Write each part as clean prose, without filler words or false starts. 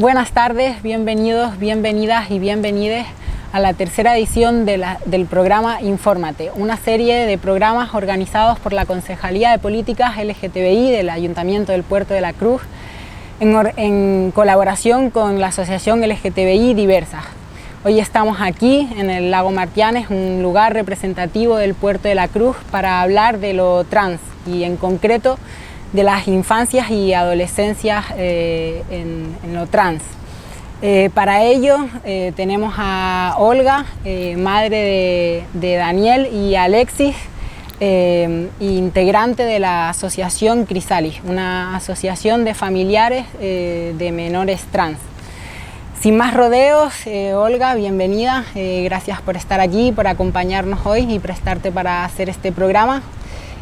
Buenas tardes, bienvenidos, bienvenidas y bienvenides a la tercera edición del programa Infórmate, una serie de programas organizados por la Concejalía de Políticas LGTBI del Ayuntamiento del Puerto de la Cruz en colaboración con la Asociación LGTBI Diversas. Hoy estamos aquí en el Lago Martianes, un lugar representativo del Puerto de la Cruz, para hablar de lo trans y en concreto de las infancias y adolescencias en lo trans. Para ello tenemos a Olga, madre de Daniel y Alexis, integrante de la asociación Crisalis, una asociación de familiares de menores trans. Sin más rodeos, Olga, bienvenida, gracias por estar aquí, por acompañarnos hoy y prestarte para hacer este programa.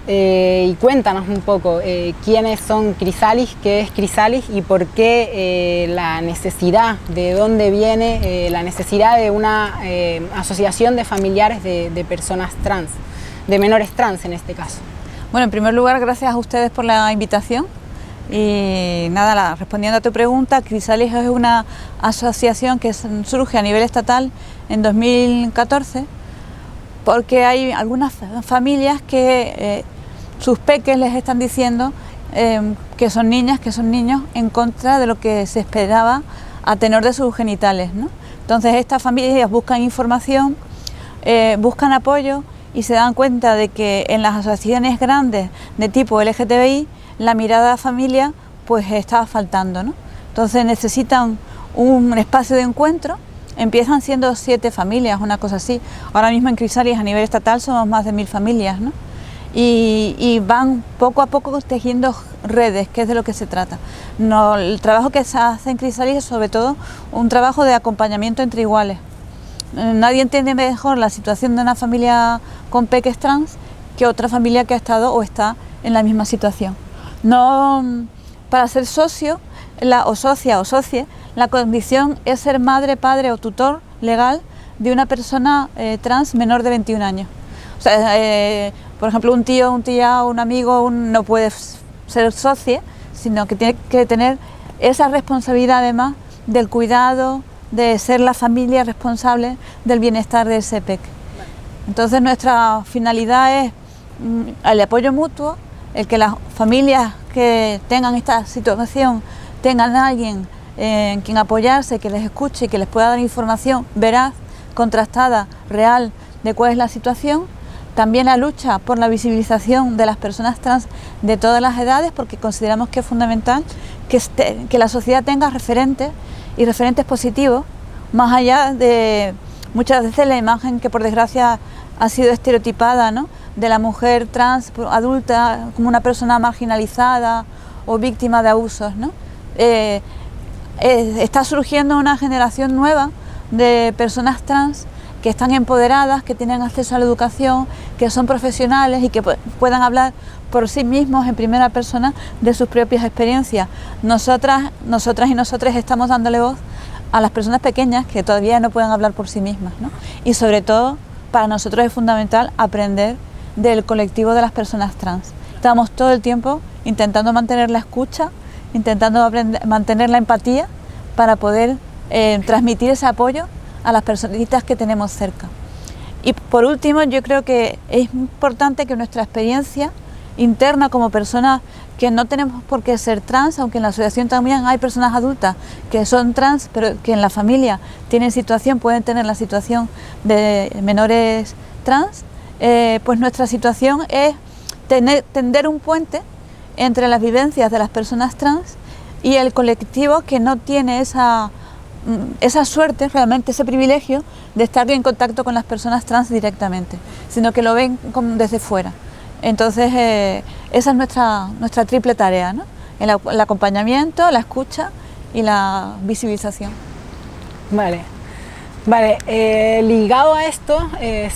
Y cuéntanos un poco quiénes son Crisalis, qué es Crisalis y por qué la necesidad, de dónde viene la necesidad de una asociación de familiares de personas trans, de menores trans en este caso. Bueno, en primer lugar, gracias a ustedes por la invitación. Y nada, respondiendo a tu pregunta, Crisalis es una asociación que surge a nivel estatal en 2014 porque hay algunas familias que sus peques les están diciendo que son niñas, que son niños, en contra de lo que se esperaba a tenor de sus genitales, ¿no? Entonces estas familias buscan información, buscan apoyo y se dan cuenta de que en las asociaciones grandes de tipo LGTBI la mirada a familia pues está faltando, ¿no? Entonces necesitan un espacio de encuentro. Empiezan siendo 7 familias, una cosa así. Ahora mismo en Crisalis a nivel estatal somos más de 1000 familias, ¿no? Y van poco a poco tejiendo redes, que es de lo que se trata. No, el trabajo que se hace en Crisalis es sobre todo un trabajo de acompañamiento entre iguales. Nadie entiende mejor la situación de una familia con peques trans que otra familia que ha estado o está en la misma situación. No, para ser socio o socia o socie, la condición es ser madre, padre o tutor legal de una persona trans menor de 21 años. O sea, por ejemplo, un tío, un tía, un amigo no puede ser socio, sino que tiene que tener esa responsabilidad además del cuidado, de ser la familia responsable del bienestar de ese PEC. Entonces nuestra finalidad es el apoyo mutuo, el que las familias que tengan esta situación tengan a alguien en quien apoyarse, que les escuche y que les pueda dar información veraz, contrastada, real de cuál es la situación. También la lucha por la visibilización de las personas trans de todas las edades, porque consideramos que es fundamental que la sociedad tenga referentes y referentes positivos, más allá de muchas veces la imagen que por desgracia ha sido estereotipada, ¿no?, de la mujer trans adulta como una persona marginalizada o víctima de abusos, ¿no? Está surgiendo una generación nueva de personas trans que están empoderadas, que tienen acceso a la educación, que son profesionales y que puedan hablar por sí mismos en primera persona de sus propias experiencias. Nosotras y nosotros estamos dándole voz a las personas pequeñas que todavía no pueden hablar por sí mismas, ¿no? Y sobre todo, para nosotros es fundamental aprender del colectivo de las personas trans. Estamos todo el tiempo intentando mantener la escucha, intentando mantener la empatía para poder transmitir ese apoyo a las personitas que tenemos cerca. Y por último, yo creo que es importante que nuestra experiencia interna como personas que no tenemos por qué ser trans, aunque en la asociación también hay personas adultas que son trans, pero que en la familia pueden tener la situación de menores trans, pues nuestra situación es tender un puente entre las vivencias de las personas trans y el colectivo que no tiene esa suerte, realmente ese privilegio de estar en contacto con las personas trans directamente, sino que lo ven desde fuera. Entonces esa es nuestra triple tarea, ¿no? El acompañamiento, la escucha y la visibilización. Vale, ligado a esto,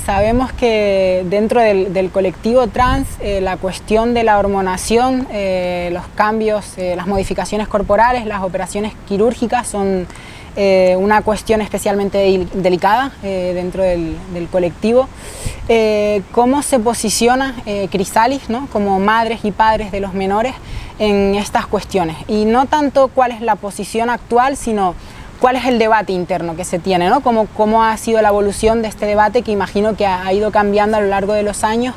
sabemos que dentro del colectivo trans la cuestión de la hormonación, los cambios, las modificaciones corporales, las operaciones quirúrgicas son una cuestión especialmente delicada dentro del colectivo. ¿Cómo se posiciona Crisalis, ¿no?, como madres y padres de los menores en estas cuestiones? Y no tanto cuál es la posición actual, sino cuál es el debate interno que se tiene, ¿no? Cómo ha sido la evolución de este debate, que imagino que ha ido cambiando a lo largo de los años.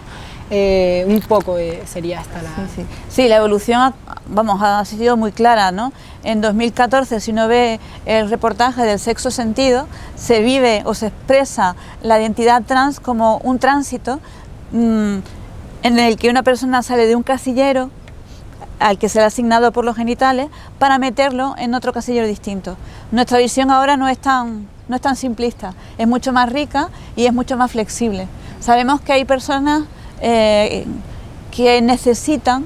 Un poco sería esta la... Sí, la evolución, vamos, ha sido muy clara, ¿no? En 2014, si uno ve el reportaje del Sexo Sentido, se vive o se expresa la identidad trans como un tránsito en el que una persona sale de un casillero al que se le ha asignado por los genitales para meterlo en otro casillero distinto. Nuestra visión ahora no es tan simplista, es mucho más rica y es mucho más flexible. Sabemos que hay personas que necesitan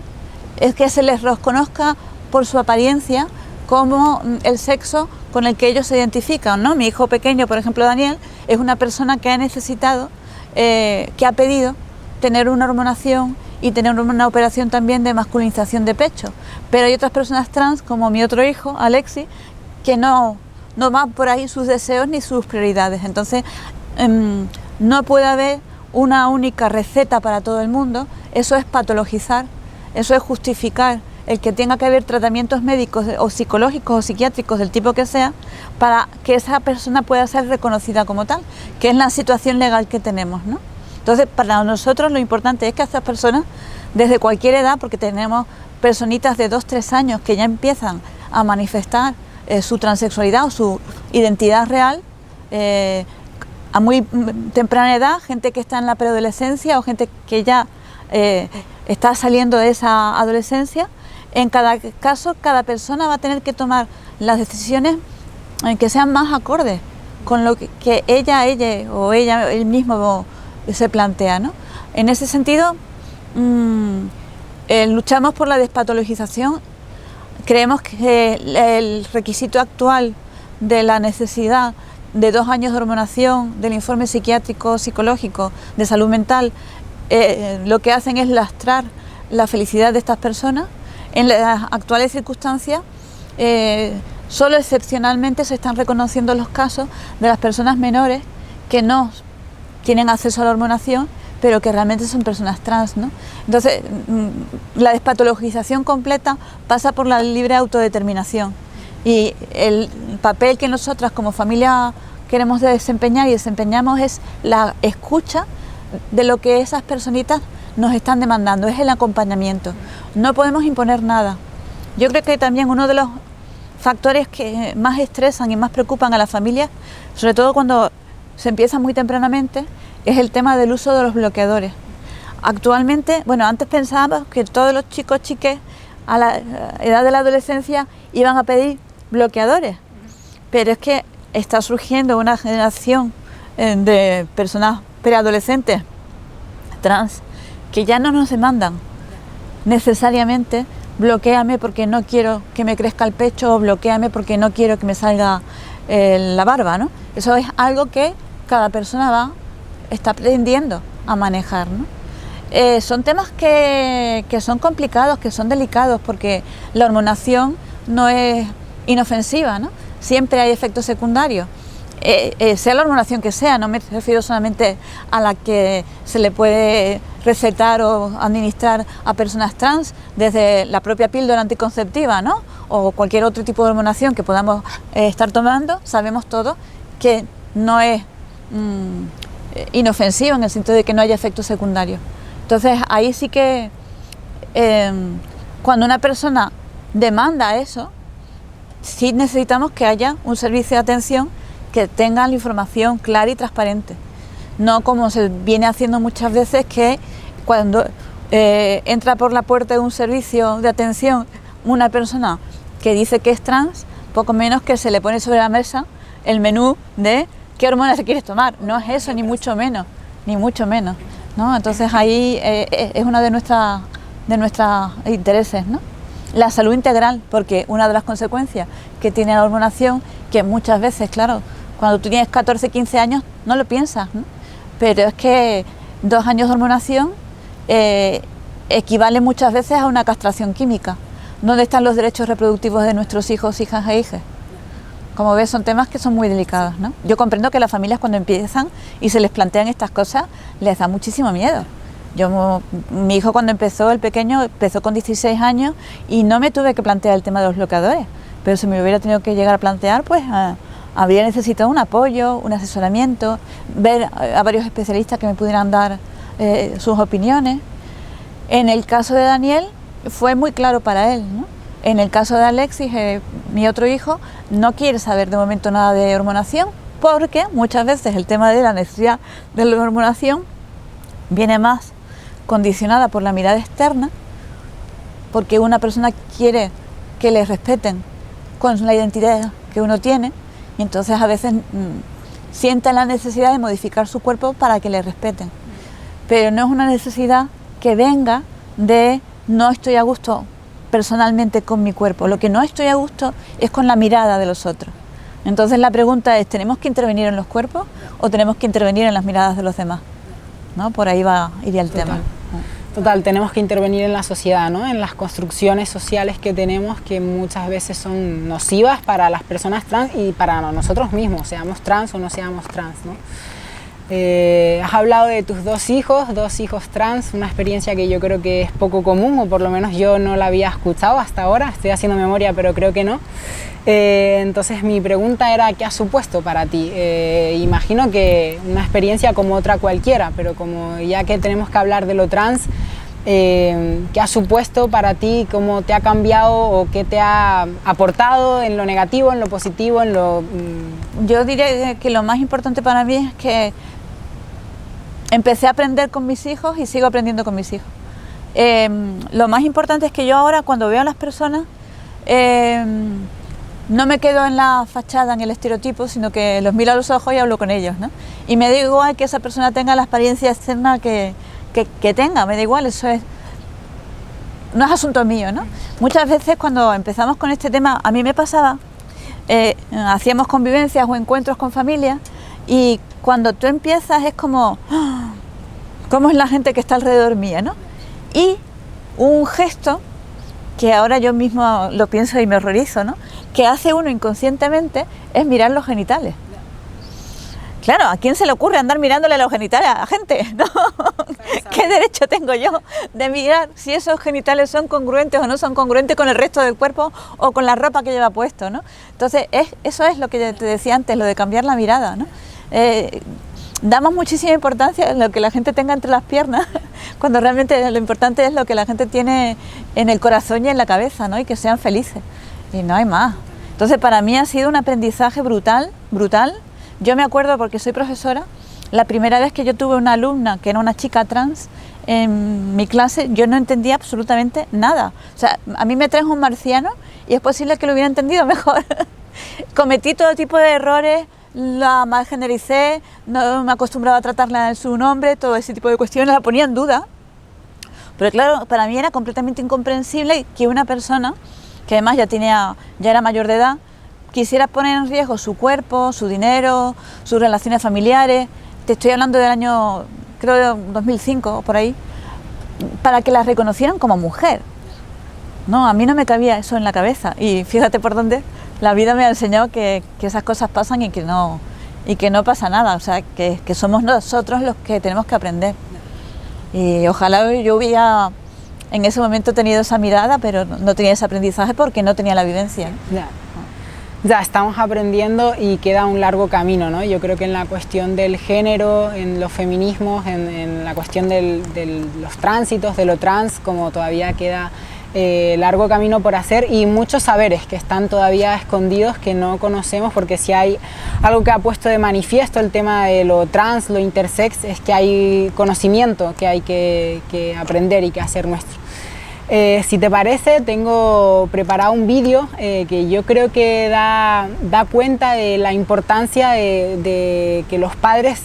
que se les reconozca por su apariencia como el sexo con el que ellos se identifican, ¿no? Mi hijo pequeño, por ejemplo, Daniel, es una persona que ha necesitado, que ha pedido tener una hormonación y tener una operación también de masculinización de pecho. Pero hay otras personas trans, como mi otro hijo, Alexis, que no van por ahí sus deseos ni sus prioridades. Entonces, no puede haber una única receta para todo el mundo. Eso es patologizar, eso es justificar el que tenga que haber tratamientos médicos o psicológicos o psiquiátricos del tipo que sea para que esa persona pueda ser reconocida como tal, que es la situación legal que tenemos, ¿no? Entonces, para nosotros lo importante es que a estas personas, desde cualquier edad, porque tenemos personitas de 2-3 años que ya empiezan a manifestar su transexualidad o su identidad real, a muy temprana edad, gente que está en la preadolescencia o gente que ya está saliendo de esa adolescencia. En cada caso, cada persona va a tener que tomar las decisiones que sean más acordes con lo que ella o él mismo se plantea, ¿no? En ese sentido, luchamos por la despatologización. Creemos que el requisito actual de la necesidad de 2 años de hormonación, del informe psiquiátrico, psicológico, de salud mental, lo que hacen es lastrar la felicidad de estas personas. En las actuales circunstancias, solo excepcionalmente se están reconociendo los casos de las personas menores que no tienen acceso a la hormonación, pero que realmente son personas trans, ¿no? Entonces, la despatologización completa pasa por la libre autodeterminación, y el papel que nosotras como familia queremos desempeñar y desempeñamos es la escucha de lo que esas personitas nos están demandando, es el acompañamiento. No podemos imponer nada. Yo creo que también uno de los factores que más estresan y más preocupan a las familias, sobre todo cuando se empieza muy tempranamente, es el tema del uso de los bloqueadores. Actualmente, bueno, antes pensábamos que todos los chicos, chiques a la edad de la adolescencia iban a pedir bloqueadores, pero es que está surgiendo una generación de personas preadolescentes trans que ya no nos demandan necesariamente bloquéame porque no quiero que me crezca el pecho o bloquéame porque no quiero que me salga la barba, ¿no? Eso es algo que cada persona está aprendiendo a manejar, ¿no? Son temas que son complicados, que son delicados, porque la hormonación no es inofensiva, ¿no? Siempre hay efectos secundarios, sea la hormonación que sea, no me refiero solamente a la que se le puede recetar o administrar a personas trans, desde la propia píldora anticonceptiva, ¿no?, o cualquier otro tipo de hormonación que podamos estar tomando. Sabemos todos que no es inofensivo en el sentido de que no haya efectos secundarios. Entonces ahí sí que cuando una persona demanda eso, sí necesitamos que haya un servicio de atención que tenga la información clara y transparente. No como se viene haciendo muchas veces, que cuando entra por la puerta de un servicio de atención una persona que dice que es trans, poco menos que se le pone sobre la mesa el menú de qué hormonas quieres tomar. No es eso, ni mucho menos, ¿no? Entonces ahí es uno de nuestros intereses, ¿no? La salud integral, porque una de las consecuencias que tiene la hormonación, que muchas veces, claro, cuando tú tienes 14, 15 años no lo piensas, ¿no? Pero es que 2 años de hormonación equivale muchas veces a una castración química. ¿Dónde están los derechos reproductivos de nuestros hijos, hijas e hijas? como ves, son temas que son muy delicados, ¿no? Yo comprendo que las familias cuando empiezan y se les plantean estas cosas, les da muchísimo miedo. Mi hijo cuando empezó, el pequeño, empezó con 16 años y no me tuve que plantear el tema de los bloqueadores, pero si me hubiera tenido que llegar a plantear, pues habría necesitado un apoyo, un asesoramiento, ver a varios especialistas que me pudieran dar sus opiniones. En el caso de Daniel fue muy claro para él, ¿no? En el caso de Alexis, mi otro hijo, no quiere saber de momento nada de hormonación, porque muchas veces el tema de la necesidad de la hormonación viene más condicionada por la mirada externa, porque una persona quiere que le respeten con la identidad que uno tiene, y entonces a veces siente la necesidad de modificar su cuerpo para que le respeten. Pero no es una necesidad que venga de no estoy a gusto personalmente con mi cuerpo. Lo que no estoy a gusto es con la mirada de los otros. Entonces la pregunta es, ¿tenemos que intervenir en los cuerpos o tenemos que intervenir en las miradas de los demás? ¿No? Por ahí iría el tema. Total, tenemos que intervenir en la sociedad, ¿no? En las construcciones sociales que tenemos, que muchas veces son nocivas para las personas trans y para nosotros mismos, seamos trans o no seamos trans, ¿no? Has hablado de tus dos hijos trans, una experiencia que yo creo que es poco común, o por lo menos yo no la había escuchado hasta ahora, estoy haciendo memoria pero creo que no. Entonces mi pregunta era, ¿qué ha supuesto para ti? Imagino que una experiencia como otra cualquiera, pero como ya que tenemos que hablar de lo trans, ¿qué ha supuesto para ti? ¿Cómo te ha cambiado o qué te ha aportado en lo negativo, en lo positivo, en lo...? Yo diría que lo más importante para mí es que empecé a aprender con mis hijos y sigo aprendiendo con mis hijos. Lo más importante es que yo ahora cuando veo a las personas no me quedo en la fachada, en el estereotipo, sino que los miro a los ojos y hablo con ellos, ¿no? Y me da igual que esa persona tenga la experiencia externa que tenga, me da igual, no es asunto mío, ¿no? Muchas veces cuando empezamos con este tema, a mí me pasaba, hacíamos convivencias o encuentros con familias y cuando tú empiezas es como, ¿cómo es la gente que está alrededor mía, ¿no? Y un gesto que ahora yo mismo lo pienso y me horrorizo, ¿no? Que hace uno inconscientemente es mirar los genitales. Claro, ¿a quién se le ocurre andar mirándole los genitales a la gente? ¿No? ¿Qué derecho tengo yo de mirar si esos genitales son congruentes o no son congruentes con el resto del cuerpo o con la ropa que lleva puesto, ¿no? Entonces, eso es lo que te decía antes, lo de cambiar la mirada, ¿no? Damos muchísima importancia en lo que la gente tenga entre las piernas, cuando realmente lo importante es lo que la gente tiene en el corazón y en la cabeza, ¿no? Y que sean felices. Y no hay más. Entonces, para mí ha sido un aprendizaje brutal. Yo me acuerdo, porque soy profesora, la primera vez que yo tuve una alumna que era una chica trans en mi clase, yo no entendía absolutamente nada. O sea, a mí me traes un marciano y es posible que lo hubiera entendido mejor. Cometí todo tipo de errores, la marginaricé, no me acostumbraba a tratarla en su nombre, todo ese tipo de cuestiones la ponía en duda. Pero claro, para mí era completamente incomprensible que una persona, que además ya era mayor de edad, quisiera poner en riesgo su cuerpo, su dinero, sus relaciones familiares, te estoy hablando del año, creo, 2005 o por ahí, para que la reconocieran como mujer. No, a mí no me cabía eso en la cabeza y fíjate por dónde la vida me ha enseñado que esas cosas pasan y que no pasa nada, o sea, que somos nosotros los que tenemos que aprender. Y ojalá yo hubiera en ese momento tenido esa mirada, pero no tenía ese aprendizaje porque no tenía la vivencia. Ya estamos aprendiendo y queda un largo camino, ¿no? Yo creo que en la cuestión del género, en los feminismos, en la cuestión de los tránsitos, de lo trans, como todavía queda largo camino por hacer y muchos saberes que están todavía escondidos, que no conocemos, porque si hay algo que ha puesto de manifiesto el tema de lo trans, lo intersex, es que hay conocimiento que hay que aprender y que hacer nuestro. Si te parece, tengo preparado un vídeo que yo creo que da cuenta de la importancia de que los padres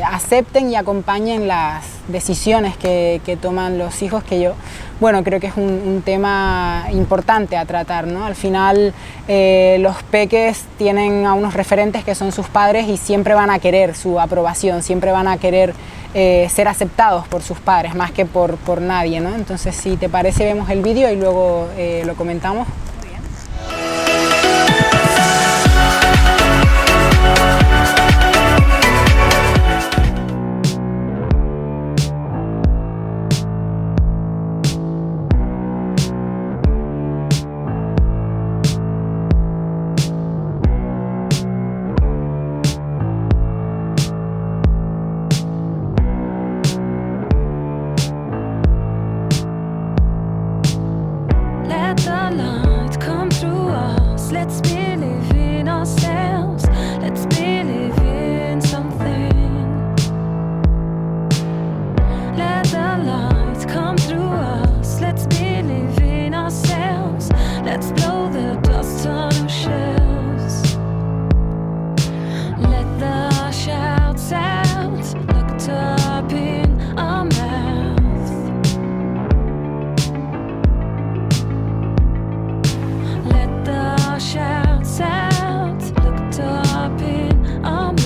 acepten y acompañen las decisiones que toman los hijos, que yo, bueno, creo que es un tema importante a tratar, ¿no? Al final los peques tienen a unos referentes que son sus padres y siempre van a querer su aprobación, siempre van a querer ser aceptados por sus padres más que por nadie, ¿no? Entonces, si te parece, vemos el vídeo y luego lo comentamos. Muy bien. the light come through us. Let's believe in ourselves. Let's believe in something. Let the light come through us. Let's believe in ourselves. Let's blow the dust on our shells. Let the shouts out locked up in our mouth. Let the shouts out locked up in our mouth.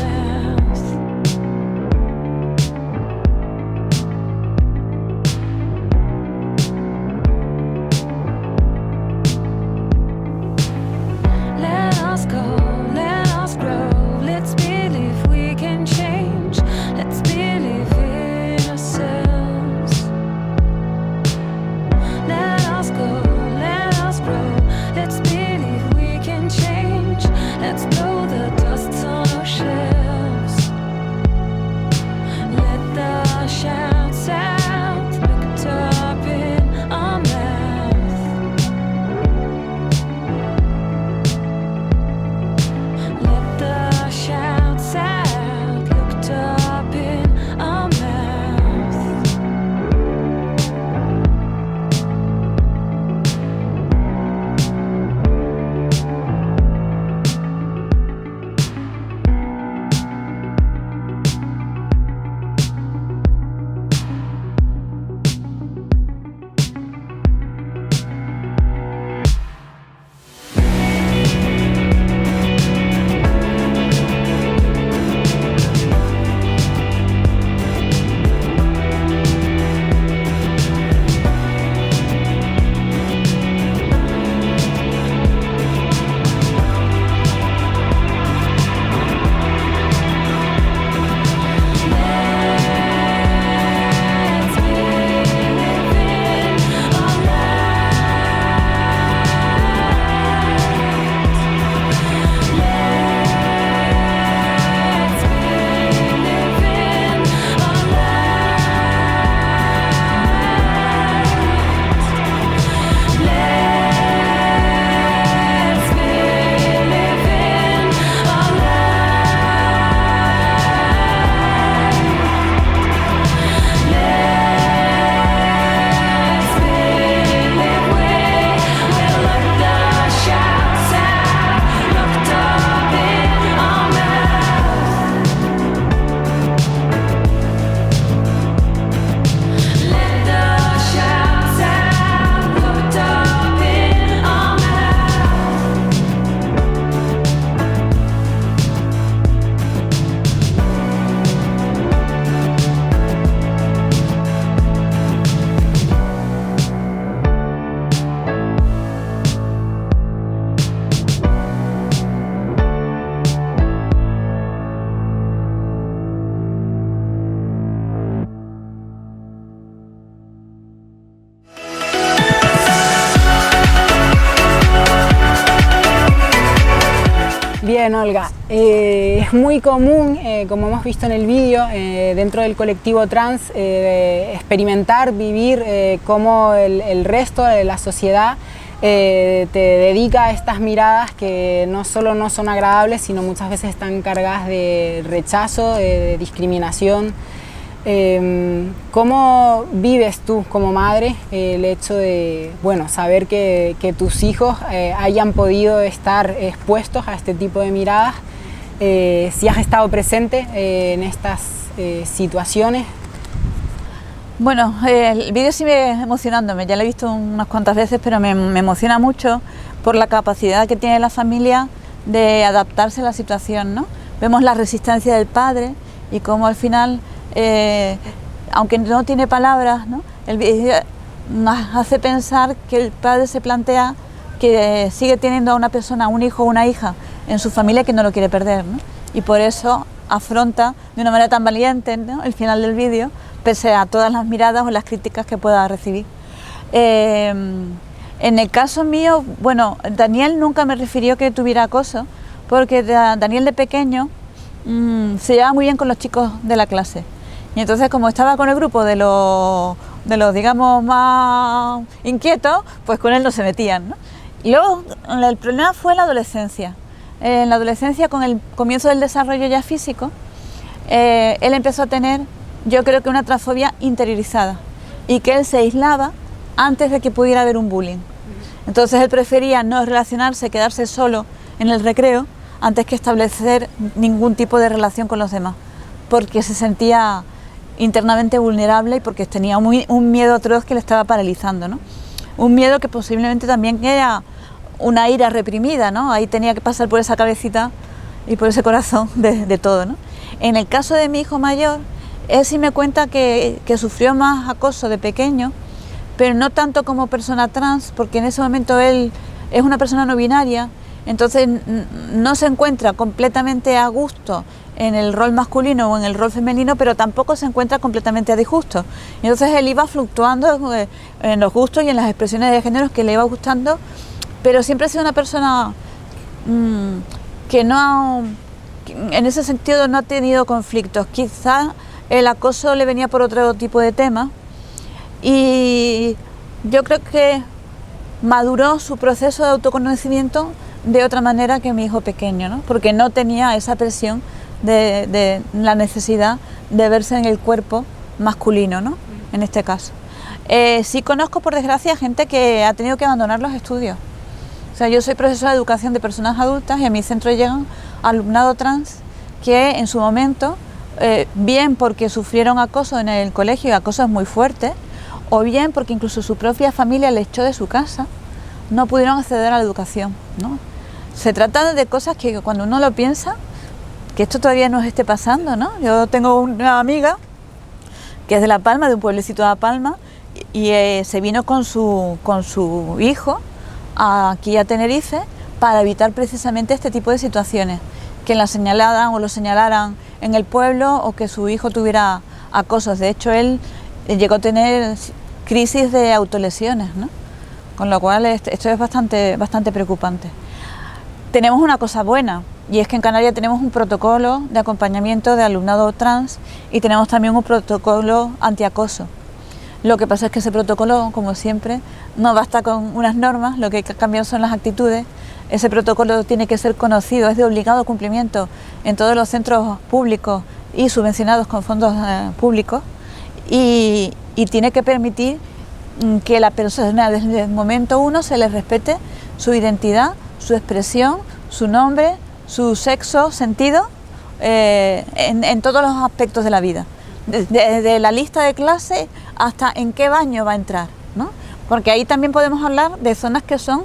Let us go, let us grow. Let's believe we can change. Let's believe in ourselves. Let us go, let us grow. Let's believe we can change. Let's blow the dust on our shelves. Let the shouts out looked up in our mouth. Let the shouts out looked up in our mouth. Bien, Olga, es muy común, como hemos visto en el vídeo, dentro del colectivo trans, experimentar, vivir cómo el resto de la sociedad te dedica a estas miradas que no solo no son agradables, sino muchas veces están cargadas de rechazo, de discriminación. ¿Cómo vives tú como madre el hecho de saber que tus hijos hayan podido estar expuestos a este tipo de miradas? Si has estado presente en estas situaciones. Bueno, el vídeo sigue emocionándome, ya lo he visto unas cuantas veces, pero me emociona mucho por la capacidad que tiene la familia de adaptarse a la situación, ¿no? Vemos la resistencia del padre y cómo al final, aunque no tiene palabras, ¿no?, el vídeo nos hace pensar que el padre se plantea que sigue teniendo a una persona, un hijo o una hija en su familia que no lo quiere perder, ¿no? Y por eso afronta de una manera tan valiente, ¿no?, el final del vídeo, pese a todas las miradas o las críticas que pueda recibir. En el caso mío, bueno, Daniel nunca me refirió que tuviera acoso, porque Daniel de pequeño se llevaba muy bien con los chicos de la clase. Y entonces, como estaba con el grupo de los digamos, más inquietos, pues con él no se metían, ¿no? Y luego el problema fue la adolescencia. En la adolescencia, con el comienzo del desarrollo ya físico, él empezó a tener, yo creo que una transfobia interiorizada, y que él se aislaba antes de que pudiera haber un bullying. Entonces él prefería no relacionarse, quedarse solo en el recreo, antes que establecer ningún tipo de relación con los demás, porque se sentía internamente vulnerable y porque tenía un miedo atroz que le estaba paralizando, ¿no? Un miedo que posiblemente también era una ira reprimida, ¿no? Ahí tenía que pasar por esa cabecita y por ese corazón de todo, ¿no? En el caso de mi hijo mayor, él sí me cuenta que sufrió más acoso de pequeño, pero no tanto como persona trans, porque en ese momento él es una persona no binaria, entonces no se encuentra completamente a gusto en el rol masculino o en el rol femenino, pero tampoco se encuentra completamente a disgusto. Entonces él iba fluctuando en los gustos y en las expresiones de género que le iba gustando, pero siempre ha sido una persona que no, en ese sentido no ha tenido conflictos. Quizá el acoso le venía por otro tipo de temas y yo creo que maduró su proceso de autoconocimiento de otra manera que mi hijo pequeño, ¿no? Porque no tenía esa presión de la necesidad de verse en el cuerpo masculino, ¿no? En este caso. Sí conozco, por desgracia, gente que ha tenido que abandonar los estudios. O sea, yo soy profesora de educación de personas adultas y a mi centro llegan alumnado trans que en su momento, bien porque sufrieron acoso en el colegio, y acoso es muy fuerte, o bien porque incluso su propia familia le echó de su casa, no pudieron acceder a la educación, ¿no? Se trata de cosas que cuando uno lo piensa, que esto todavía nos esté pasando, ¿no? Yo tengo una amiga que es de La Palma, de un pueblecito de La Palma, y se vino con su hijo aquí a Tenerife para evitar precisamente este tipo de situaciones, que la señalaran o lo señalaran en el pueblo o que su hijo tuviera acosos. De hecho, él llegó a tener crisis de autolesiones, ¿no? Con lo cual esto es bastante preocupante. Tenemos una cosa buena, y es que en Canarias tenemos un protocolo de acompañamiento de alumnado trans y tenemos también un protocolo antiacoso. Lo que pasa es que ese protocolo, como siempre, no basta con unas normas, lo que hay que cambiar son las actitudes. Ese protocolo tiene que ser conocido, es de obligado cumplimiento en todos los centros públicos y subvencionados con fondos públicos, y tiene que permitir que la persona desde el momento uno se le respete su identidad, su expresión, su nombre, su sexo, sentido, en todos los aspectos de la vida. Desde la lista de clase hasta en qué baño va a entrar, ¿no? Porque ahí también podemos hablar de zonas que son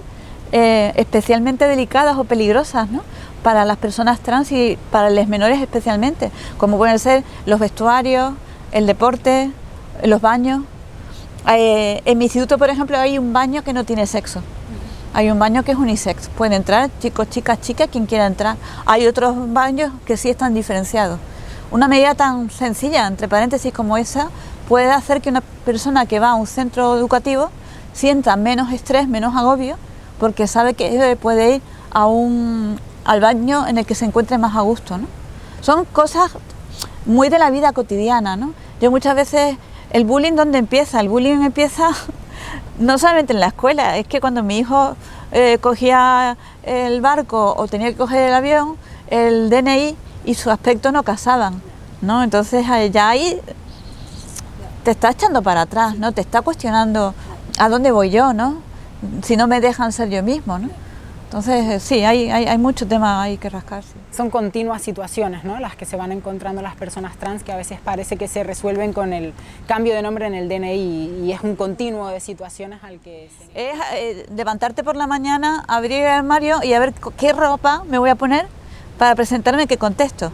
especialmente delicadas o peligrosas, ¿no? Para las personas trans y para los menores especialmente, como pueden ser los vestuarios, el deporte, los baños. En mi instituto, por ejemplo, hay un baño que no tiene sexo. Hay un baño que es unisex, pueden entrar chicos, chicas, quien quiera entrar. Hay otros baños que sí están diferenciados. Una medida tan sencilla, entre paréntesis, como esa, puede hacer que una persona que va a un centro educativo sienta menos estrés, menos agobio, porque sabe que puede ir al baño en el que se encuentre más a gusto, ¿no? Son cosas muy de la vida cotidiana, ¿no? Yo muchas veces, ¿el bullying dónde empieza? El bullying empieza no solamente en la escuela, es que cuando mi hijo cogía el barco o tenía que coger el avión, el DNI y su aspecto no casaban, ¿no? Entonces ya ahí te está echando para atrás, ¿no? Te está cuestionando a dónde voy yo, ¿no? Si no me dejan ser yo mismo, ¿no? Entonces sí, hay mucho tema ahí que rascarse. Son continuas situaciones, ¿no?, las que se van encontrando las personas trans, que a veces parece que se resuelven con el cambio de nombre en el DNI, y es un continuo de situaciones al que... Es levantarte por la mañana, abrir el armario y a ver qué ropa me voy a poner para presentarme en qué contexto.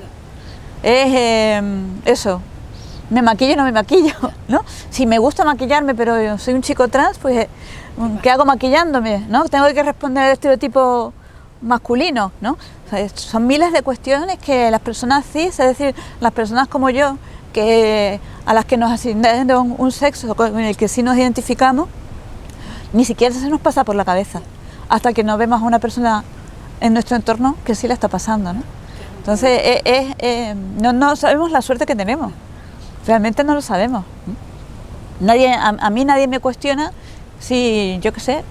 Es eso, me maquillo o no me maquillo, ¿no? Si me gusta maquillarme pero yo soy un chico trans, pues ¿qué hago maquillándome?, ¿no? Tengo que responder al estereotipo masculino, ¿no? O sea, son miles de cuestiones que las personas cis, es decir, las personas como yo, a las que nos asignan un sexo con el que sí nos identificamos, ni siquiera se nos pasa por la cabeza hasta que no vemos a una persona en nuestro entorno que sí la está pasando, ¿no? Entonces no sabemos la suerte que tenemos, realmente no lo sabemos. A mí nadie me cuestiona si, yo qué sé,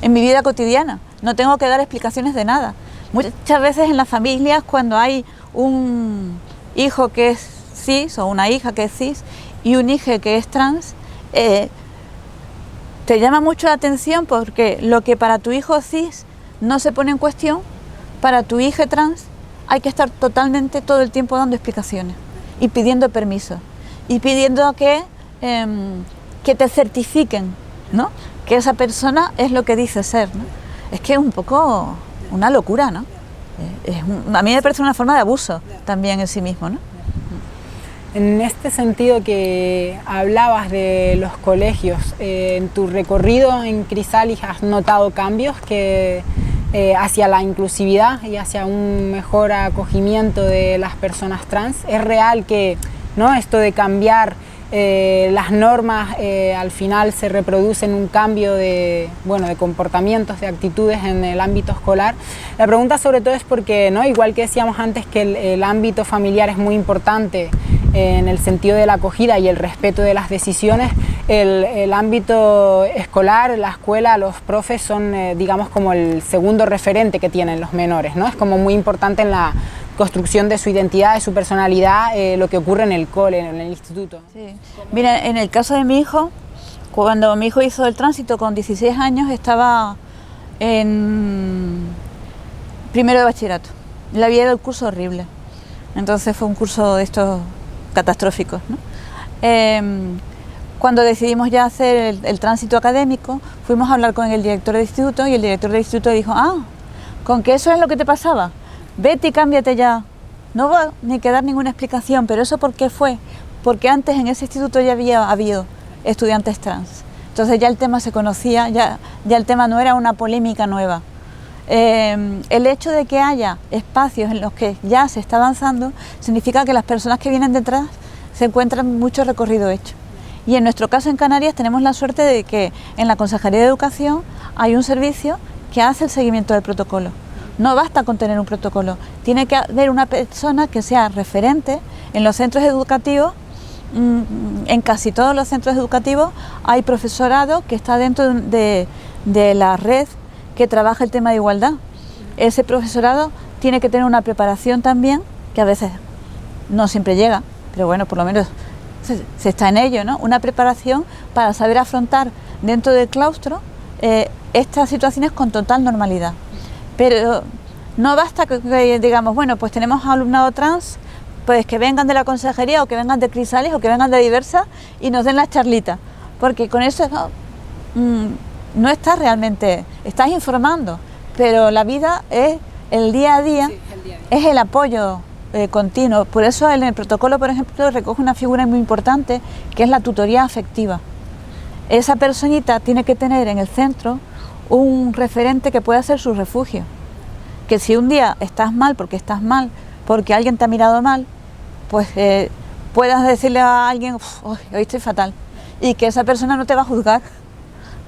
en mi vida cotidiana. No tengo que dar explicaciones de nada. Muchas veces en las familias, cuando hay un hijo que es cis o una hija que es cis y un hijo que es trans, te llama mucho la atención porque lo que para tu hijo cis no se pone en cuestión, para tu hija trans hay que estar totalmente todo el tiempo dando explicaciones y pidiendo permiso y pidiendo que te certifiquen, ¿no?, que esa persona es lo que dice ser, ¿no? Es que es un poco una locura, ¿no? A mí me parece una forma de abuso también en sí mismo, ¿no? En este sentido que hablabas de los colegios, en tu recorrido en Crisalis has notado cambios hacia la inclusividad y hacia un mejor acogimiento de las personas trans. ¿Es real que, ¿no?, esto de cambiar las normas al final se reproduce en un cambio de comportamientos, de actitudes en el ámbito escolar? La pregunta sobre todo es porque, ¿no?, igual que decíamos antes que el ámbito familiar es muy importante en el sentido de la acogida y el respeto de las decisiones, el ámbito escolar, la escuela, los profes son, digamos, como el segundo referente que tienen los menores, ¿no? Es como muy importante en la construcción de su identidad, de su personalidad, lo que ocurre en el cole, en el instituto. Sí. Mira, en el caso de mi hijo, cuando mi hijo hizo el tránsito con 16 años, estaba en primero de bachillerato. Le había ido el curso horrible. Entonces fue un curso de estos catastróficos, ¿no? Cuando decidimos ya hacer el tránsito académico, fuimos a hablar con el director del instituto y el director del instituto dijo: ¿con que eso es lo que te pasaba? Vete y cámbiate ya. No va ni que dar ninguna explicación, pero ¿eso por qué fue? Porque antes en ese instituto ya había habido estudiantes trans. Entonces ya el tema se conocía, ya el tema no era una polémica nueva. El hecho de que haya espacios en los que ya se está avanzando significa que las personas que vienen detrás se encuentran mucho recorrido hecho. Y en nuestro caso en Canarias tenemos la suerte de que en la Consejería de Educación hay un servicio que hace el seguimiento del protocolo. No basta con tener un protocolo, tiene que haber una persona que sea referente en los centros educativos. En casi todos los centros educativos hay profesorado que está dentro de la red que trabaja el tema de igualdad. Ese profesorado tiene que tener una preparación también, que a veces no siempre llega, pero bueno, por lo menos se está en ello, ¿no? Una preparación para saber afrontar dentro del claustro estas situaciones con total normalidad. Pero no basta que digamos, bueno, pues tenemos alumnado trans, pues que vengan de la consejería o que vengan de Crisalis o que vengan de Diversa y nos den las charlitas, porque con eso no estás realmente, estás informando, pero la vida es el día a día, es el apoyo continuo. Por eso en el protocolo, por ejemplo, recoge una figura muy importante que es la tutoría afectiva. Esa personita tiene que tener en el centro un referente que pueda ser su refugio, que si un día estás mal porque alguien te ha mirado mal, pues puedas decirle a alguien: hoy estoy fatal, y que esa persona no te va a juzgar,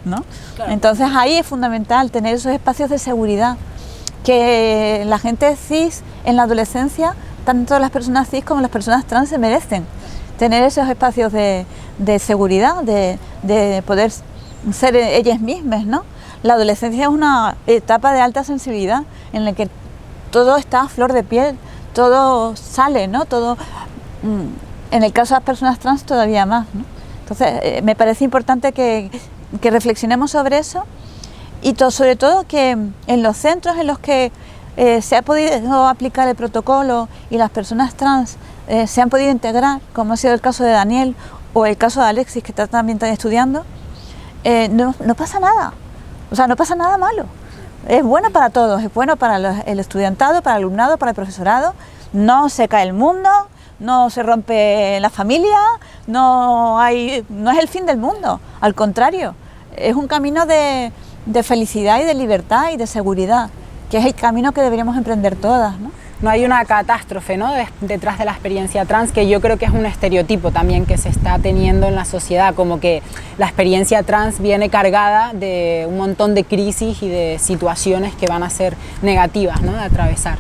¿no? Claro. Entonces ahí es fundamental tener esos espacios de seguridad, que la gente cis en la adolescencia, tanto las personas cis como las personas trans se merecen, tener esos espacios de seguridad, de poder ser ellas mismas, ¿no? La adolescencia es una etapa de alta sensibilidad en la que todo está a flor de piel, todo sale, ¿no? Todo, en el caso de las personas trans todavía más, ¿no? Entonces me parece importante que reflexionemos sobre eso y sobre todo que en los centros en los que se ha podido aplicar el protocolo y las personas trans se han podido integrar, como ha sido el caso de Daniel o el caso de Alexis, que también está estudiando, no pasa nada. O sea, no pasa nada malo. Es bueno para todos, es bueno para el estudiantado, para el alumnado, para el profesorado. No se cae el mundo, no se rompe la familia, no es el fin del mundo. Al contrario, es un camino de felicidad y de libertad y de seguridad, que es el camino que deberíamos emprender todas, ¿no? No hay una catástrofe, ¿no?, detrás de la experiencia trans, que yo creo que es un estereotipo también que se está teniendo en la sociedad, como que la experiencia trans viene cargada de un montón de crisis y de situaciones que van a ser negativas, ¿no?, de atravesar.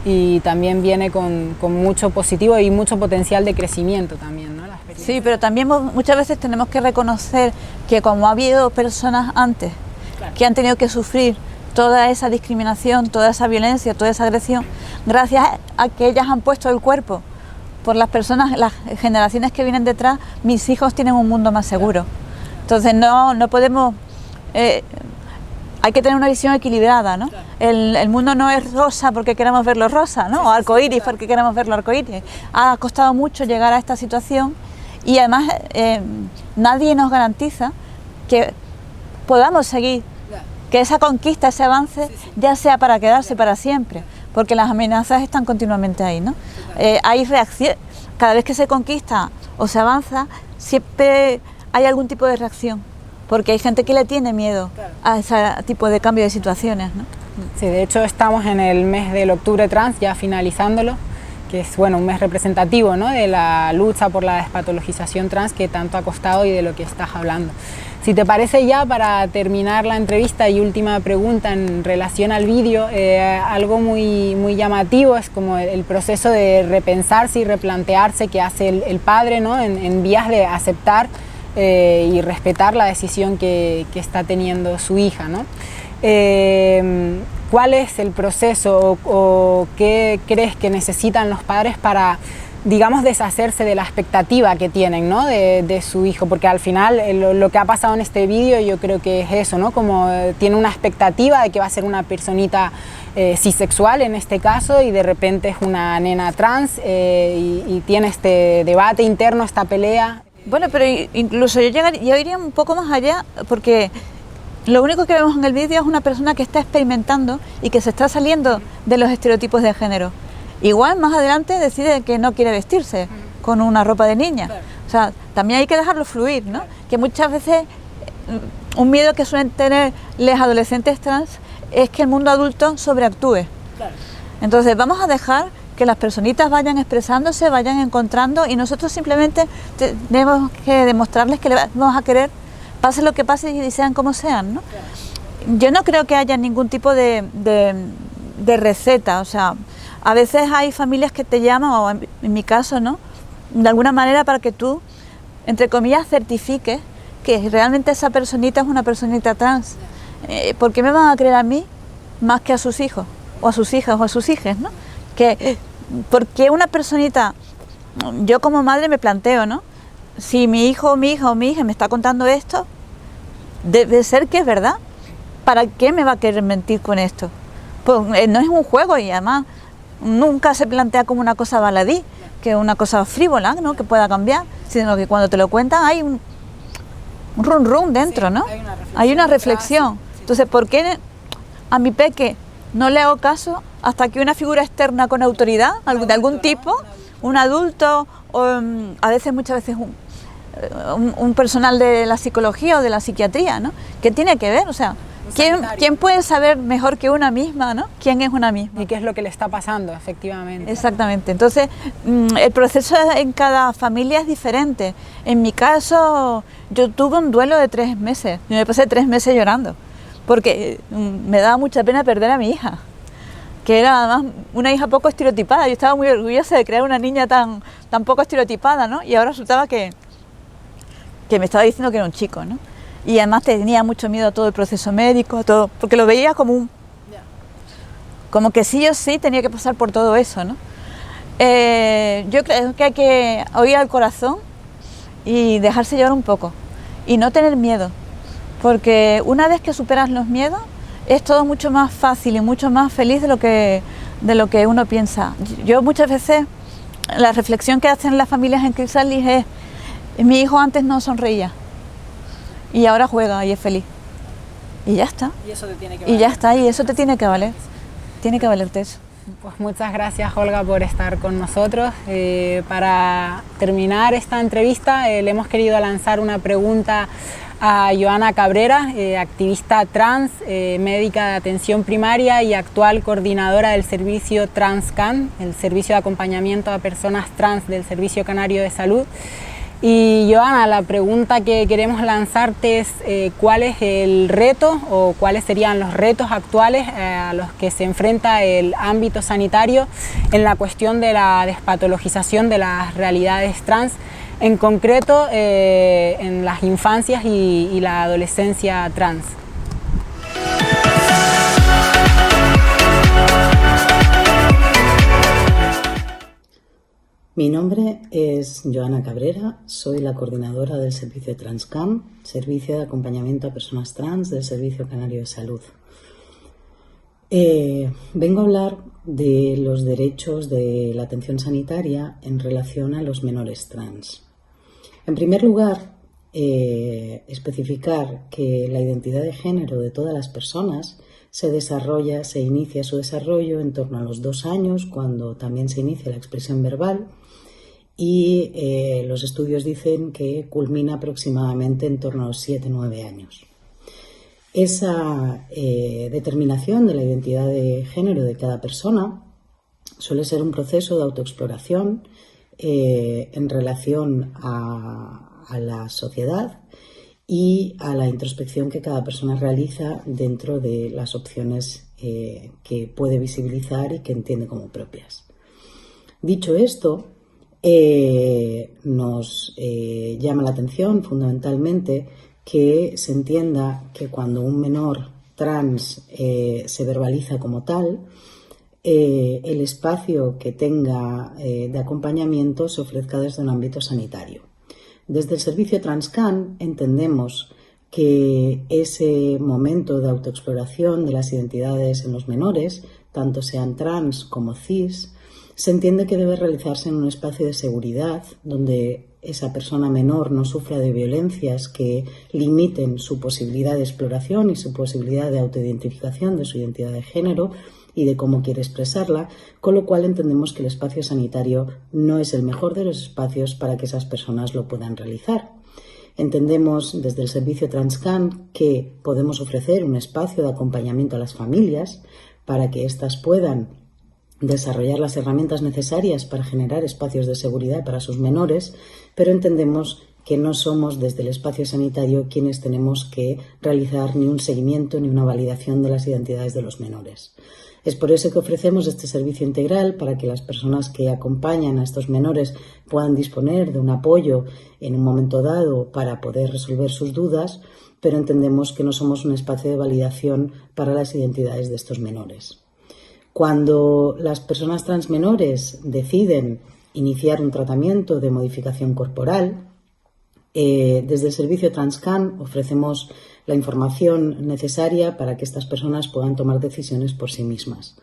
Y también viene con mucho positivo y mucho potencial de crecimiento también, ¿no?, la experiencia. Sí, pero también muchas veces tenemos que reconocer que como ha habido personas antes que han tenido que sufrir toda esa discriminación, toda esa violencia, toda esa agresión, gracias a que ellas han puesto el cuerpo por las personas, las generaciones que vienen detrás, mis hijos tienen un mundo más seguro. Entonces no podemos, hay que tener una visión equilibrada, ¿no? El mundo no es rosa porque queremos verlo rosa, ¿no? O arcoíris porque queremos verlo arcoíris. Ha costado mucho llegar a esta situación y además nadie nos garantiza que podamos seguir, que esa conquista, ese avance ya sea para quedarse para siempre, porque las amenazas están continuamente ahí, ¿no? Hay reacción, cada vez que se conquista o se avanza, siempre hay algún tipo de reacción, porque hay gente que le tiene miedo a ese tipo de cambio de situaciones, ¿no? Sí, de hecho estamos en el mes del Octubre Trans, ya finalizándolo, que es un mes representativo, ¿no?, de la lucha por la despatologización trans que tanto ha costado y de lo que estás hablando. Si te parece, ya para terminar la entrevista y última pregunta en relación al vídeo, algo muy llamativo es como el proceso de repensarse y replantearse que hace el padre, ¿no?, en vías de aceptar y respetar la decisión que está teniendo su hija, ¿no? ¿Cuál es el proceso o qué crees que necesitan los padres para, digamos, deshacerse de la expectativa que tienen, ¿no?, de su hijo? Porque al final lo que ha pasado en este vídeo yo creo que es eso, ¿no?, como tiene una expectativa de que va a ser una personita cisexual en este caso y de repente es una nena trans y tiene este debate interno, esta pelea. Bueno, pero incluso yo iría un poco más allá, porque lo único que vemos en el vídeo es una persona que está experimentando y que se está saliendo de los estereotipos de género. Igual más adelante decide que no quiere vestirse con una ropa de niña. O sea, también hay que dejarlo fluir, ¿no? Que muchas veces un miedo que suelen tener los adolescentes trans es que el mundo adulto sobreactúe. Entonces vamos a dejar que las personitas vayan expresándose, vayan encontrando y nosotros simplemente tenemos que demostrarles que le vamos a querer, pase lo que pase y sean como sean, ¿no? Yo no creo que haya ningún tipo de receta, o sea, a veces hay familias que te llaman, o en mi caso, ¿no?, de alguna manera para que tú, entre comillas, certifiques que realmente esa personita es una personita trans. ¿Por qué me van a creer a mí más que a sus hijos, o a sus hijas, o a sus hijas, ¿no? Porque una personita, yo como madre me planteo, ¿no?, si mi hijo, mi hija o mi hija me está contando esto, debe ser que es verdad. ¿Para qué me va a querer mentir con esto? Pues no es un juego y además nunca se plantea como una cosa baladí, que una cosa frívola, ¿no?, que pueda cambiar, sino que cuando te lo cuentan hay un rum rum dentro, ¿no? Hay una reflexión. Entonces, ¿por qué a mi peque no le hago caso hasta que una figura externa con autoridad, de algún tipo, un adulto, o a veces, muchas veces un personal de la psicología o de la psiquiatría, ¿no?, que tiene que ver, o sea, ¿quién puede saber mejor que una misma, ¿no?, quién es una misma? Y qué es lo que le está pasando, efectivamente. Exactamente. Entonces, el proceso en cada familia es diferente. En mi caso, yo tuve un duelo de 3 meses. Yo me pasé 3 meses llorando, porque me daba mucha pena perder a mi hija, que era además una hija poco estereotipada. Yo estaba muy orgullosa de crear una niña tan poco estereotipada, ¿no? Y ahora resultaba que me estaba diciendo que era un chico, ¿no? Y además tenía mucho miedo a todo el proceso médico, a todo, porque lo veía como como que sí o sí tenía que pasar por todo eso, ¿no? Yo creo que hay que oír al corazón y dejarse llevar un poco y no tener miedo, porque una vez que superas los miedos es todo mucho más fácil y mucho más feliz de lo que uno piensa. Yo muchas veces, la reflexión que hacen las familias en Crisalis es: mi hijo antes no sonreía y ahora juega y es feliz. Y ya está. Y eso te tiene que valer. Y ya está, y eso te tiene que valer. Tiene que valerte eso. Pues muchas gracias, Olga, por estar con nosotros. Para terminar esta entrevista, le hemos querido lanzar una pregunta a Joana Cabrera, activista trans, médica de atención primaria y actual coordinadora del servicio TransCan, el servicio de acompañamiento a personas trans del Servicio Canario de Salud. Y Joana, la pregunta que queremos lanzarte es ¿cuál es el reto o cuáles serían los retos actuales a los que se enfrenta el ámbito sanitario en la cuestión de la despatologización de las realidades trans en concreto en las infancias y la adolescencia trans. Mi nombre es Joana Cabrera, soy la coordinadora del servicio Transcam, servicio de acompañamiento a personas trans del Servicio Canario de Salud. Vengo a hablar de los derechos de la atención sanitaria en relación a los menores trans. En primer lugar, especificar que la identidad de género de todas las personas se inicia su desarrollo en torno a los 2 años, cuando también se inicia la expresión verbal, y los estudios dicen que culmina aproximadamente en torno a los 7-9 años. Esa determinación de la identidad de género de cada persona suele ser un proceso de autoexploración en relación a la sociedad y a la introspección que cada persona realiza dentro de las opciones que puede visibilizar y que entiende como propias. Dicho esto, nos llama la atención fundamentalmente que se entienda que cuando un menor trans se verbaliza como tal, el espacio que tenga de acompañamiento se ofrezca desde un ámbito sanitario. Desde el servicio Transcan entendemos que ese momento de autoexploración de las identidades en los menores, tanto sean trans como cis, se entiende que debe realizarse en un espacio de seguridad donde esa persona menor no sufra de violencias que limiten su posibilidad de exploración y su posibilidad de autoidentificación de su identidad de género y de cómo quiere expresarla, con lo cual entendemos que el espacio sanitario no es el mejor de los espacios para que esas personas lo puedan realizar. Entendemos desde el servicio Transcan que podemos ofrecer un espacio de acompañamiento a las familias para que éstas puedan desarrollar las herramientas necesarias para generar espacios de seguridad para sus menores, pero entendemos que no somos desde el espacio sanitario quienes tenemos que realizar ni un seguimiento ni una validación de las identidades de los menores. Es por eso que ofrecemos este servicio integral para que las personas que acompañan a estos menores puedan disponer de un apoyo en un momento dado para poder resolver sus dudas, pero entendemos que no somos un espacio de validación para las identidades de estos menores. Cuando las personas trans menores deciden iniciar un tratamiento de modificación corporal, desde el servicio Transcan ofrecemos la información necesaria para que estas personas puedan tomar decisiones por sí mismas.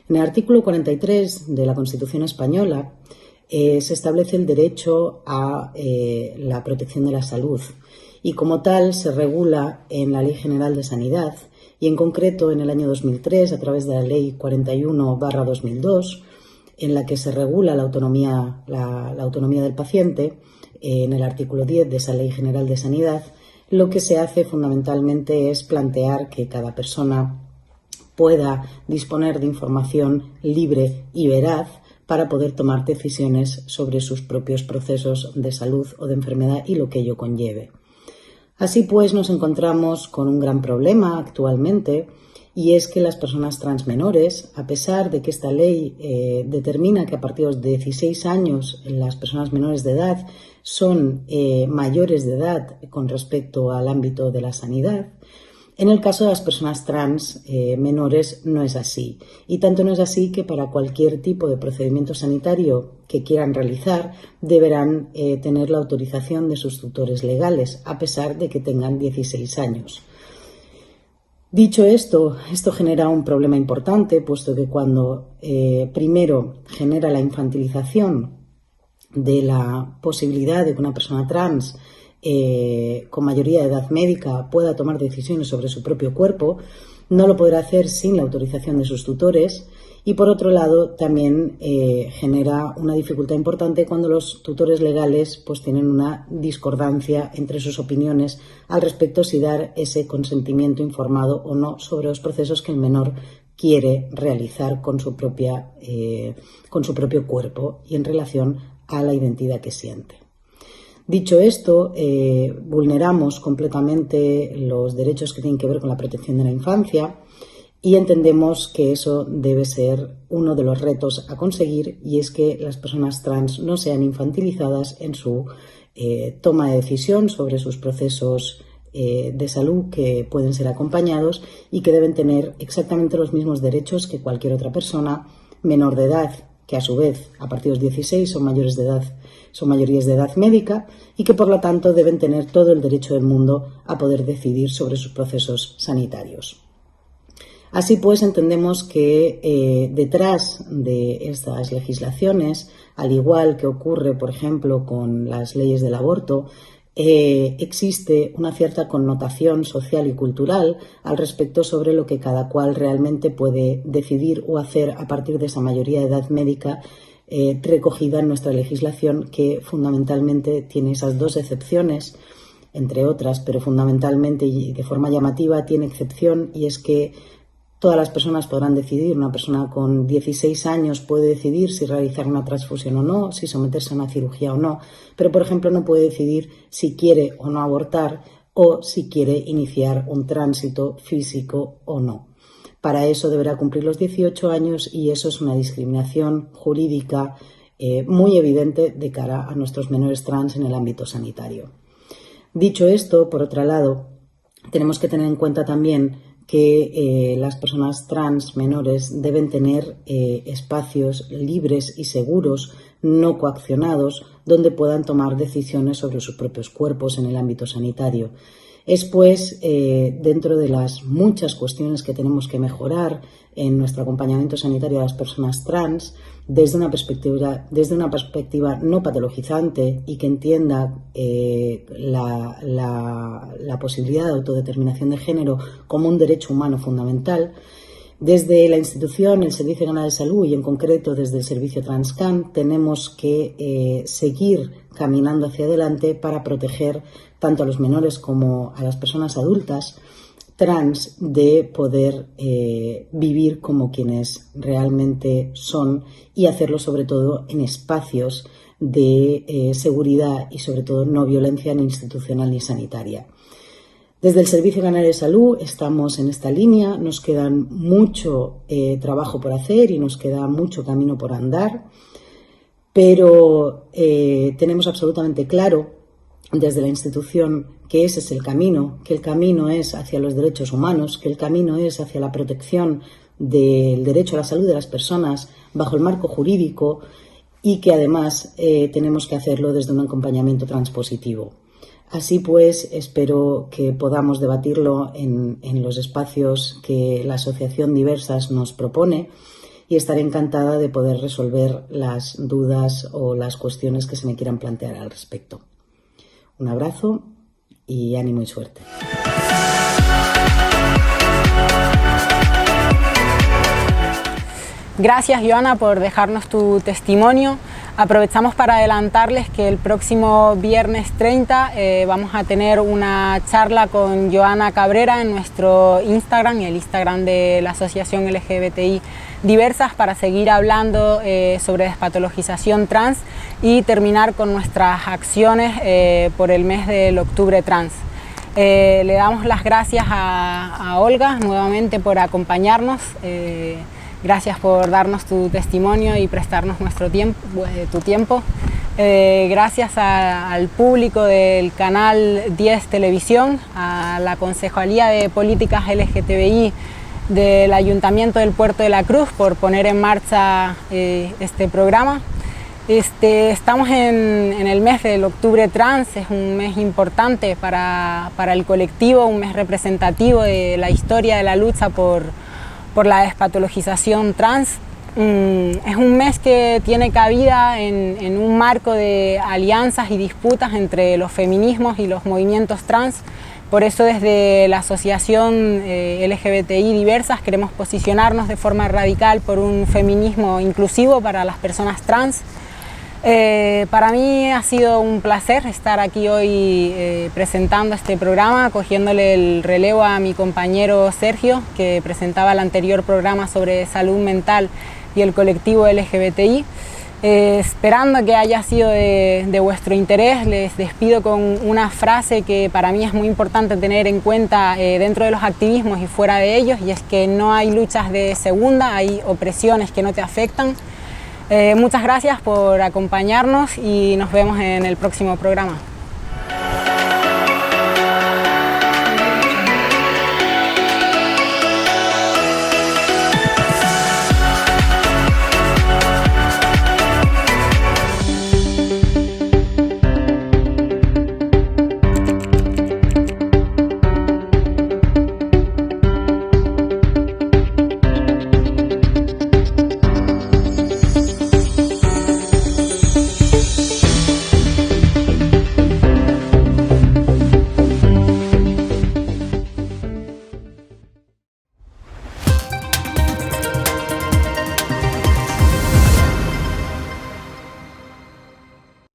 En el artículo 43 de la Constitución española se establece el derecho a la protección de la salud y como tal se regula en la Ley General de Sanidad y en concreto en el año 2003 a través de la Ley 41/2002 en la que se regula la autonomía del paciente en el artículo 10 de esa Ley General de Sanidad. Lo que se hace fundamentalmente es plantear que cada persona pueda disponer de información libre y veraz para poder tomar decisiones sobre sus propios procesos de salud o de enfermedad y lo que ello conlleve. Así pues, nos encontramos con un gran problema actualmente y es que las personas trans menores, a pesar de que esta ley determina que a partir de los 16 años las personas menores de edad son mayores de edad con respecto al ámbito de la sanidad, en el caso de las personas trans menores no es así. Y tanto no es así que para cualquier tipo de procedimiento sanitario que quieran realizar deberán tener la autorización de sus tutores legales, a pesar de que tengan 16 años. Dicho esto genera un problema importante, puesto que cuando primero genera la infantilización de la posibilidad de que una persona trans con mayoría de edad médica pueda tomar decisiones sobre su propio cuerpo, no lo podrá hacer sin la autorización de sus tutores y por otro lado también genera una dificultad importante cuando los tutores legales pues tienen una discordancia entre sus opiniones al respecto si dar ese consentimiento informado o no sobre los procesos que el menor quiere realizar con su propio cuerpo y en relación a la identidad que siente. Dicho esto, vulneramos completamente los derechos que tienen que ver con la protección de la infancia y entendemos que eso debe ser uno de los retos a conseguir, y es que las personas trans no sean infantilizadas en su toma de decisión sobre sus procesos de salud, que pueden ser acompañados y que deben tener exactamente los mismos derechos que cualquier otra persona menor de edad, que a su vez a partir de los 16 son mayores de edad, son mayorías de edad médica, y que por lo tanto deben tener todo el derecho del mundo a poder decidir sobre sus procesos sanitarios. Así pues, entendemos que detrás de estas legislaciones, al igual que ocurre, por ejemplo, con las leyes del aborto, existe una cierta connotación social y cultural al respecto sobre lo que cada cual realmente puede decidir o hacer a partir de esa mayoría de edad médica recogida en nuestra legislación, que fundamentalmente tiene esas dos excepciones, entre otras, pero fundamentalmente y de forma llamativa tiene excepción, y es que todas las personas podrán decidir. Una persona con 16 años puede decidir si realizar una transfusión o no, si someterse a una cirugía o no, pero por ejemplo no puede decidir si quiere o no abortar o si quiere iniciar un tránsito físico o no. Para eso deberá cumplir los 18 años, y eso es una discriminación jurídica muy evidente de cara a nuestros menores trans en el ámbito sanitario. Dicho esto, por otro lado, tenemos que tener en cuenta también que las personas trans menores deben tener espacios libres y seguros, no coaccionados, donde puedan tomar decisiones sobre sus propios cuerpos en el ámbito sanitario. Es pues dentro de las muchas cuestiones que tenemos que mejorar en nuestro acompañamiento sanitario a las personas trans, desde una perspectiva no patologizante y que entienda la posibilidad de autodeterminación de género como un derecho humano fundamental. Desde la institución, el Servicio Nacional de Salud, y en concreto desde el Servicio Transcan, tenemos que seguir caminando hacia adelante para proteger tanto a los menores como a las personas adultas trans de poder vivir como quienes realmente son, y hacerlo sobre todo en espacios de seguridad y sobre todo no violencia ni institucional ni sanitaria. Desde el Servicio Canario de Salud estamos en esta línea, nos queda mucho trabajo por hacer y nos queda mucho camino por andar, pero tenemos absolutamente claro desde la institución que ese es el camino, que el camino es hacia los derechos humanos, que el camino es hacia la protección del derecho a la salud de las personas bajo el marco jurídico, y que además tenemos que hacerlo desde un acompañamiento transpositivo. Así pues, espero que podamos debatirlo en los espacios que la Asociación Diversas nos propone, y estaré encantada de poder resolver las dudas o las cuestiones que se me quieran plantear al respecto. Un abrazo y ánimo y suerte. Gracias, Joana, por dejarnos tu testimonio. Aprovechamos para adelantarles que el próximo viernes 30 vamos a tener una charla con Joana Cabrera en nuestro Instagram y el Instagram de la Asociación LGBTI Diversas, para seguir hablando sobre despatologización trans y terminar con nuestras acciones por el mes del Octubre Trans. Le damos las gracias a Olga nuevamente por acompañarnos. Gracias por darnos tu testimonio y prestarnos tu tiempo. Gracias al público del Canal 10 Televisión, a la Concejalía de Políticas LGTBI del Ayuntamiento del Puerto de la Cruz por poner en marcha este programa. Estamos en el mes del Octubre Trans, es un mes importante para el colectivo, un mes representativo de la historia de la lucha por la despatologización trans. Es un mes que tiene cabida en un marco de alianzas y disputas entre los feminismos y los movimientos trans. Por eso desde la Asociación LGBTI Diversas queremos posicionarnos de forma radical por un feminismo inclusivo para las personas trans. Para mí ha sido un placer estar aquí hoy presentando este programa, cogiéndole el relevo a mi compañero Sergio, que presentaba el anterior programa sobre salud mental y el colectivo LGBTI. Esperando que haya sido de vuestro interés, les despido con una frase que para mí es muy importante tener en cuenta dentro de los activismos y fuera de ellos, y es que no hay luchas de segunda, hay opresiones que no te afectan. Muchas gracias por acompañarnos y nos vemos en el próximo programa.